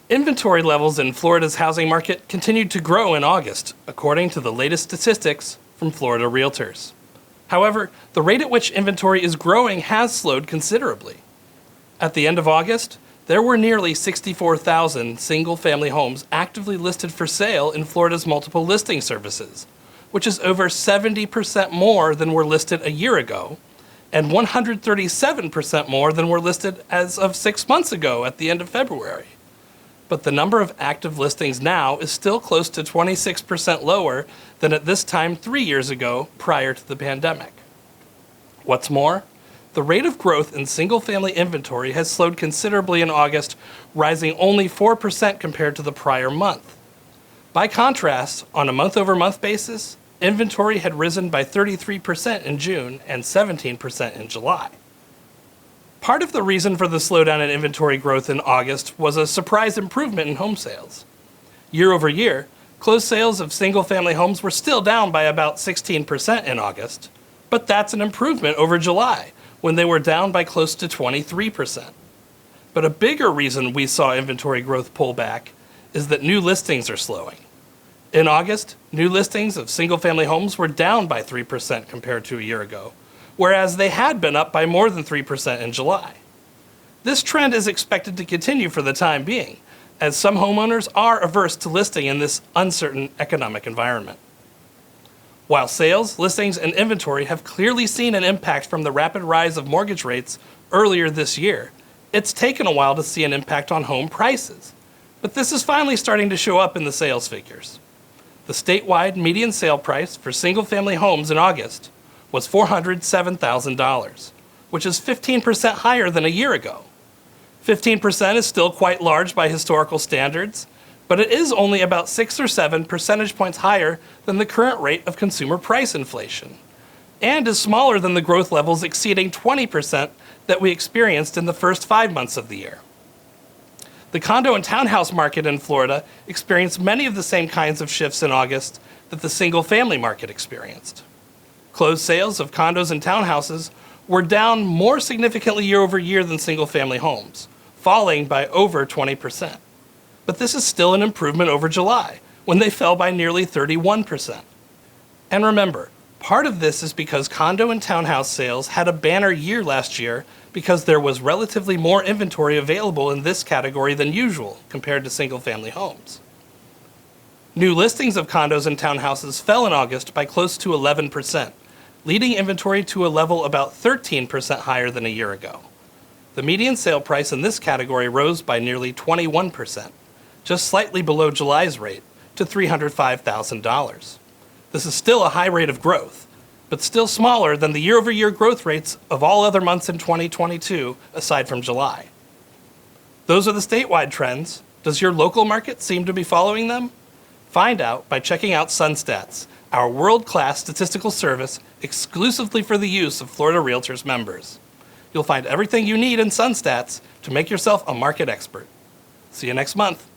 Inventory levels in Florida's housing market continued to grow in August, according to the latest statistics from Florida Realtors. However, the rate at which inventory is growing has slowed considerably. At the end of August, there were nearly 64,000 single-family homes actively listed for sale in Florida's multiple listing services, which is over 70% more than were listed a year ago, and 137% more than were listed as of 6 months ago at the end of February. But the number of active listings now is still close to 26% lower than at this time 3 years ago prior to the pandemic. What's more, the rate of growth in single-family inventory has slowed considerably in August, rising only 4% compared to the prior month. By contrast, on a month-over-month basis, inventory had risen by 33% in June and 17% in July. Part of the reason for the slowdown in inventory growth in August was a surprise improvement in home sales. Year over year, closed sales of single-family homes were still down by about 16% in August, but that's an improvement over July, when they were down by close to 23%. But a bigger reason we saw inventory growth pull back is that new listings are slowing. In August, new listings of single-family homes were down by 3% compared to a year ago, whereas they had been up by more than 3% in July. This trend is expected to continue for the time being, as some homeowners are averse to listing in this uncertain economic environment. While sales, listings, and inventory have clearly seen an impact from the rapid rise of mortgage rates earlier this year, it's taken a while to see an impact on home prices. But this is finally starting to show up in the sales figures. The statewide median sale price for single-family homes in August was $407,000, which is 15% higher than a year ago. 15% is still quite large by historical standards, but it is only about 6 or 7 percentage points higher than the current rate of consumer price inflation, and is smaller than the growth levels exceeding 20% that we experienced in the first 5 months of the year. The condo and townhouse market in Florida experienced many of the same kinds of shifts in August that the single-family market experienced. Closed sales of condos and townhouses were down more significantly year over year than single-family homes, falling by over 20%. But this is still an improvement over July, when they fell by nearly 31%. And remember, part of this is because condo and townhouse sales had a banner year last year because there was relatively more inventory available in this category than usual compared to single-family homes. New listings of condos and townhouses fell in August by close to 11%, leading inventory to a level about 13% higher than a year ago. The median sale price in this category rose by nearly 21%, just slightly below July's rate, to $305,000. This is still a high rate of growth, but still smaller than the year-over-year growth rates of all other months in 2022, aside from July. Those are the statewide trends. Does your local market seem to be following them? Find out by checking out SUNSTATS, our world-class statistical service exclusively for the use of Florida Realtors members. You'll find everything you need in SUNSTATS to make yourself a market expert. See you next month.